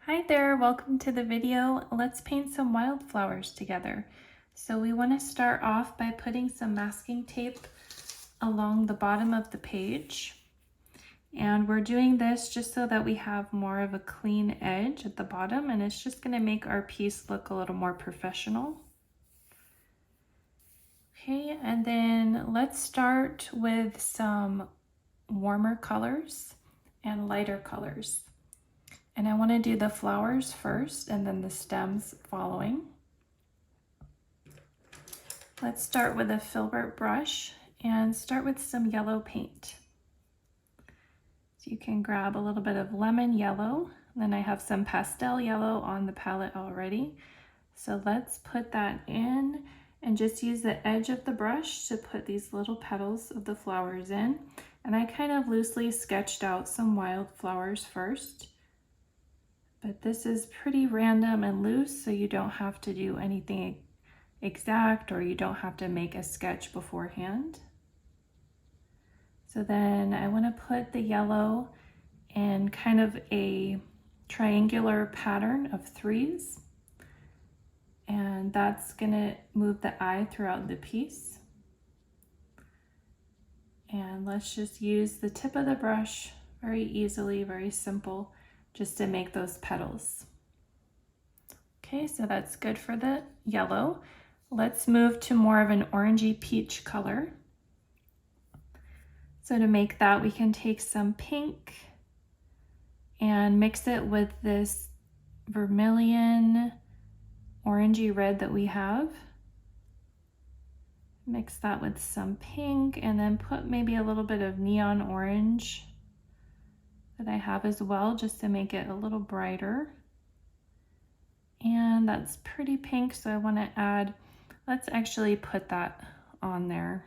Hi there, welcome to the video. Let's paint some wildflowers together. So we want to start off by putting some masking tape along the bottom of the page. And we're doing this just so that we have more of a clean edge at the bottom, and it's just going to make our piece look a little more professional. Okay, and then let's start with some warmer colors and lighter colors. And I want to do the flowers first and then the stems following. Let's start with a filbert brush and start with some yellow paint. So you can grab a little bit of lemon yellow. Then I have some pastel yellow on the palette already. So let's put that in and just use the edge of the brush to put these little petals of the flowers in. And I kind of loosely sketched out some wildflowers first. But this is pretty random and loose, so you don't have to do anything exact, or you don't have to make a sketch beforehand. So then I want to put the yellow in kind of a triangular pattern of threes. And that's going to move the eye throughout the piece. And let's just use the tip of the brush very easily, very simple, just to make those petals. Okay, so that's good for the yellow. Let's move to more of an orangey peach color. So to make that, we can take some pink and mix it with this vermilion orangey red that we have. Mix that with some pink and then put maybe a little bit of neon orange that I have as well, just to make it a little brighter. And that's pretty pink, so I want to add, let's actually put that on there.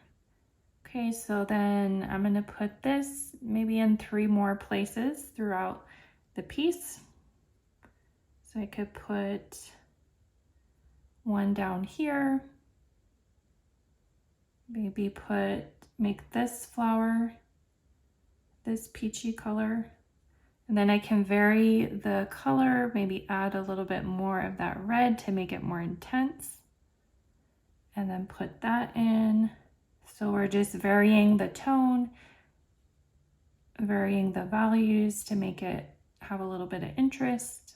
Okay, so then I'm going to put this maybe in 3 more places throughout the piece. So I could put one down here, maybe make this flower this peachy color. And then I can vary the color, maybe add a little bit more of that red to make it more intense. And then put that in. So we're just varying the tone, varying the values to make it have a little bit of interest.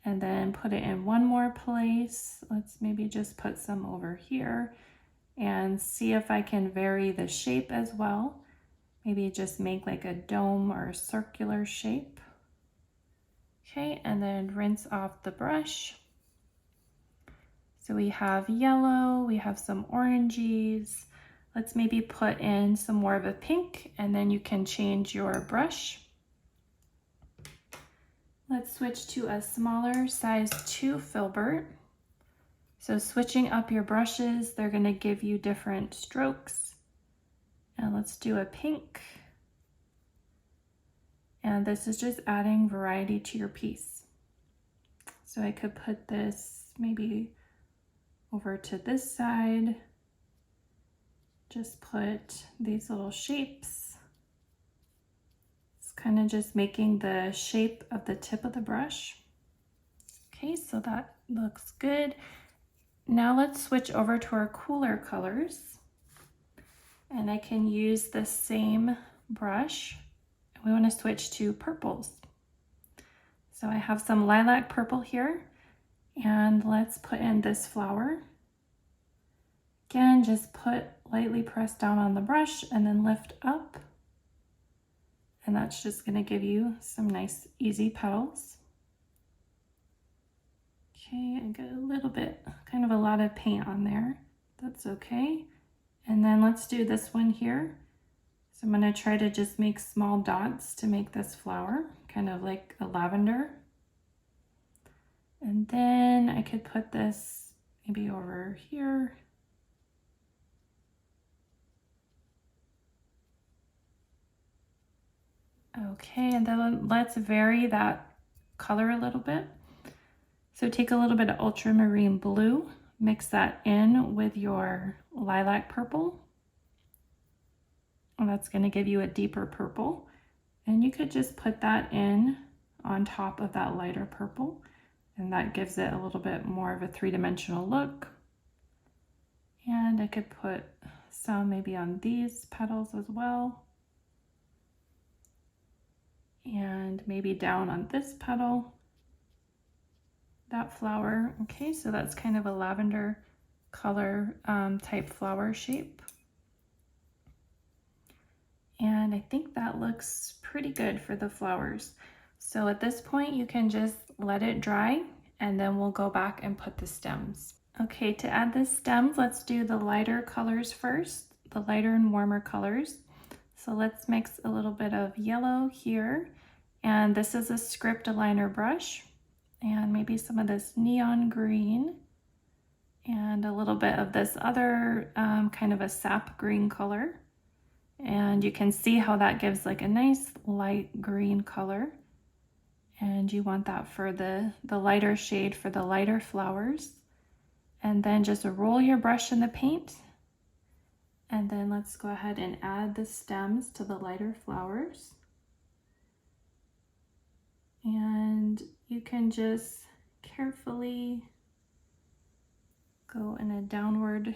And then put it in one more place. Let's maybe just put some over here and see if I can vary the shape as well. Maybe just make like a dome or a circular shape. Okay, and then rinse off the brush. So we have yellow, we have some oranges. Let's maybe put in some more of a pink, and then you can change your brush. Let's switch to a smaller size 2 filbert. So switching up your brushes, they're going to give you different strokes. And let's do a pink. And this is just adding variety to your piece. So I could put this maybe over to this side. Just put these little shapes. It's kind of just making the shape of the tip of the brush. Okay, so that looks good. Now let's switch over to our cooler colors. And I can use the same brush. We want to switch to purples. So I have some lilac purple here, and let's put in this flower. Again, just lightly press down on the brush and then lift up. And that's just going to give you some nice easy petals. Okay, I got a little bit, kind of a lot of paint on there. That's okay. And then let's do this one here. So I'm going to try to just make small dots to make this flower, kind of like a lavender. And then I could put this maybe over here. Okay, and then let's vary that color a little bit. So take a little bit of Ultramarine Blue, mix that in with your lilac purple. And that's going to give you a deeper purple. And you could just put that in on top of that lighter purple, and that gives it a little bit more of a three-dimensional look. And I could put some maybe on these petals as well, and maybe down on this petal, that flower. Okay, so that's kind of a lavender color type flower shape. And I think that looks pretty good for the flowers. So at this point, you can just let it dry, and then we'll go back and put the stems. Okay, to add the stems, let's do the lighter colors first, the lighter and warmer colors. So let's mix a little bit of yellow here, and this is a script aligner brush, and maybe some of this neon green, and a little bit of this other kind of a sap green color. And you can see how that gives like a nice light green color. And you want that for the lighter shade for the lighter flowers. And then just roll your brush in the paint. And then let's go ahead and add the stems to the lighter flowers. And you can just carefully go in a downward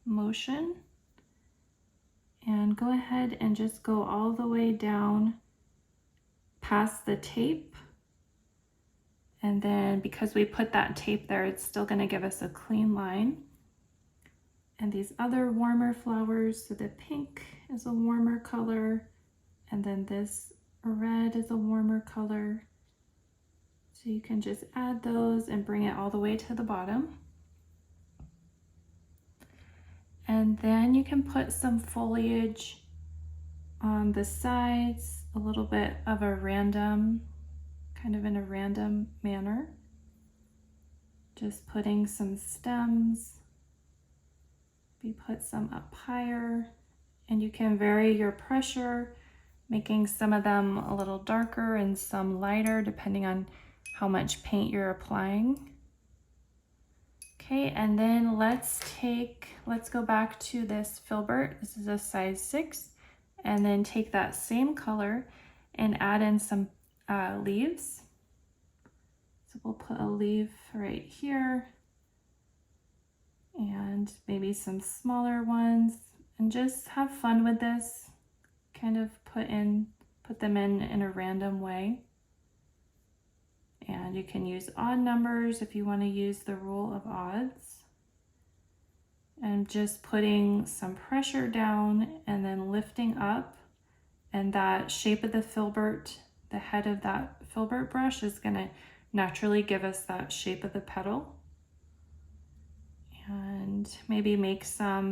motion. And go ahead and just go all the way down past the tape. And then because we put that tape there, it's still going to give us a clean line. And these other warmer flowers, so the pink is a warmer color, and then this red is a warmer color. So you can just add those and bring it all the way to the bottom. And then you can put some foliage on the sides, a little bit of a random, kind of in a random manner. Just putting some stems. Maybe put some up higher, and you can vary your pressure, making some of them a little darker and some lighter depending on how much paint you're applying. Okay, and then let's go back to this filbert. This is a size 6, and then take that same color and add in some leaves. So we'll put a leaf right here, and maybe some smaller ones, and just have fun with this. Kind of put them in a random way. And you can use odd numbers if you want to use the rule of odds. And just putting some pressure down and then lifting up. And that shape of the filbert, the head of that filbert brush is going to naturally give us that shape of the petal. And maybe make a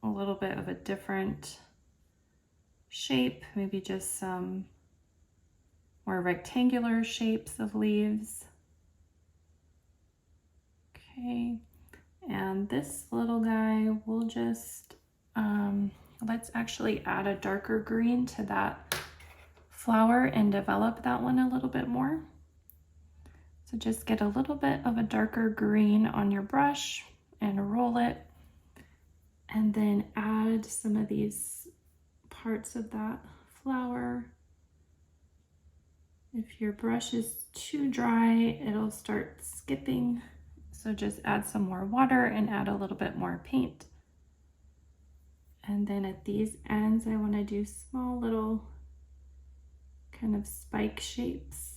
little bit of a different shape, maybe just some more rectangular shapes of leaves. Okay, and this little guy, we'll just, let's actually add a darker green to that flower and develop that one a little bit more. So just get a little bit of a darker green on your brush and roll it, and then add some of these parts of that flower. If your brush is too dry, it'll start skipping. So just add some more water and add a little bit more paint. And then at these ends, I want to do small little kind of spike shapes.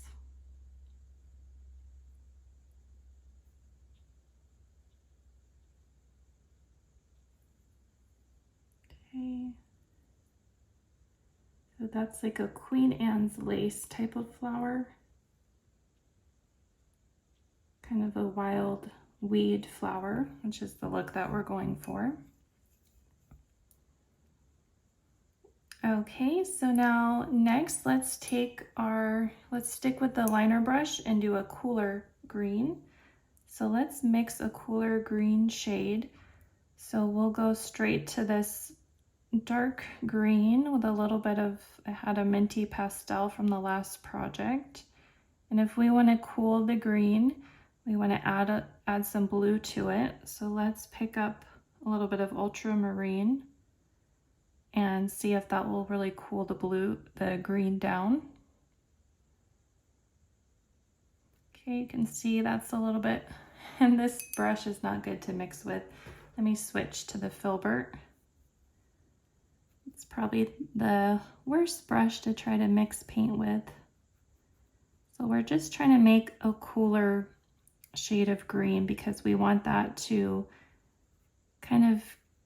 Okay. So that's like a Queen Anne's lace type of flower. Kind of a wild weed flower, which is the look that we're going for. Okay, so now next let's stick with the liner brush and do a cooler green. So let's mix a cooler green shade. So we'll go straight to this dark green with a little bit of, I had a minty pastel from the last project. And if we want to cool the green, we want to add some blue to it. So let's pick up a little bit of ultramarine and see if that will really cool the green down. Okay, you can see that's a little bit, and this brush is not good to mix with. Let me switch to the filbert. It's probably the worst brush to try to mix paint with. So we're just trying to make a cooler shade of green because we want that to kind of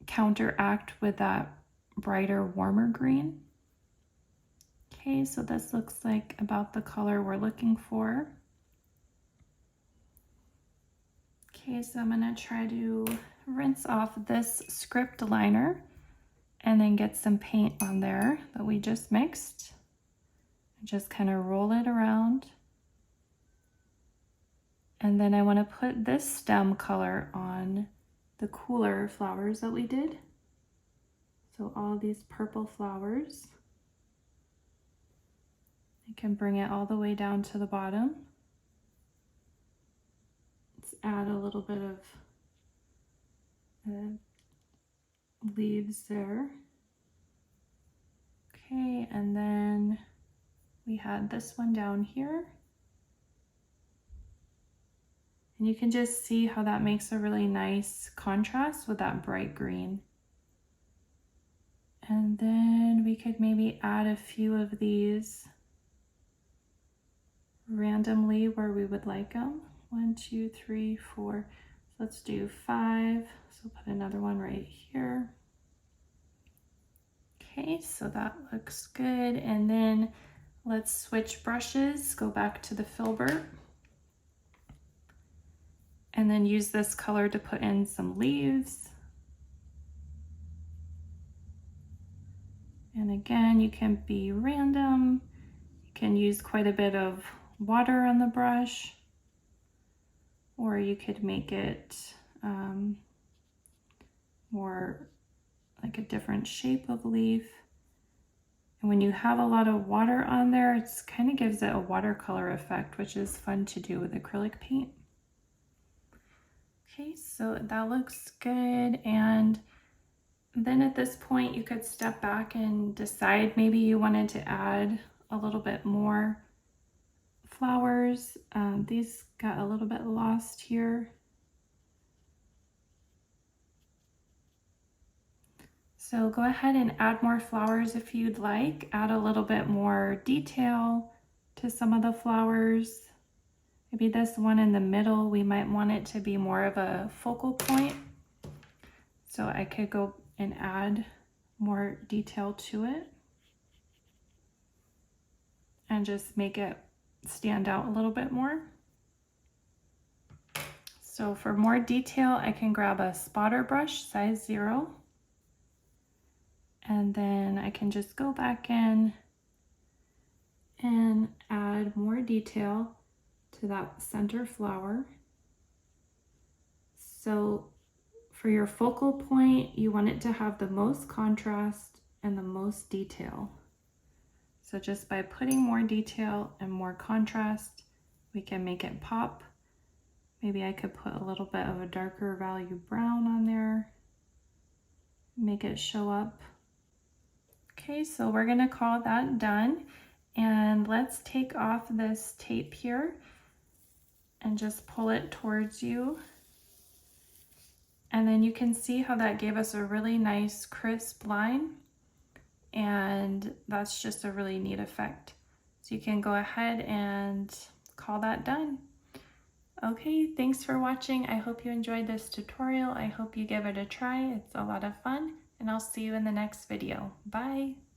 counteract with that brighter, warmer green. Okay, so this looks like about the color we're looking for. Okay, so I'm gonna try to rinse off this script liner and then get some paint on there that we just mixed. Just kind of roll it around. And then I want to put this stem color on the cooler flowers that we did. So all these purple flowers. I can bring it all the way down to the bottom. Let's add a little bit of leaves there. Okay, and then we had this one down here. And you can just see how that makes a really nice contrast with that bright green. And then we could maybe add a few of these randomly where we would like them. 1, 2, 3, 4. So let's do 5. So put another one right here. Okay, so that looks good. And then let's switch brushes, go back to the filbert. And then use this color to put in some leaves. And again, you can be random. You can use quite a bit of water on the brush, or you could make it more like a different shape of leaf. And when you have a lot of water on there, it kind of gives it a watercolor effect, which is fun to do with acrylic paint. Okay, so that looks good. And then at this point, you could step back and decide maybe you wanted to add a little bit more flowers. These got a little bit lost here. So go ahead and add more flowers if you'd like. Add a little bit more detail to some of the flowers. Maybe this one in the middle, we might want it to be more of a focal point. So I could go and add more detail to it and just make it stand out a little bit more. So for more detail, I can grab a spotter brush, size 0. And then I can just go back in and add more detail to that center flower. So for your focal point, you want it to have the most contrast and the most detail. So just by putting more detail and more contrast, we can make it pop. Maybe I could put a little bit of a darker value brown on there, make it show up. Okay, so we're gonna call that done. And let's take off this tape here and just pull it towards you. And then you can see how that gave us a really nice crisp line. And that's just a really neat effect. So you can go ahead and call that done. Okay, thanks for watching. I hope you enjoyed this tutorial. I hope you give it a try. It's a lot of fun, and I'll see you in the next video. Bye.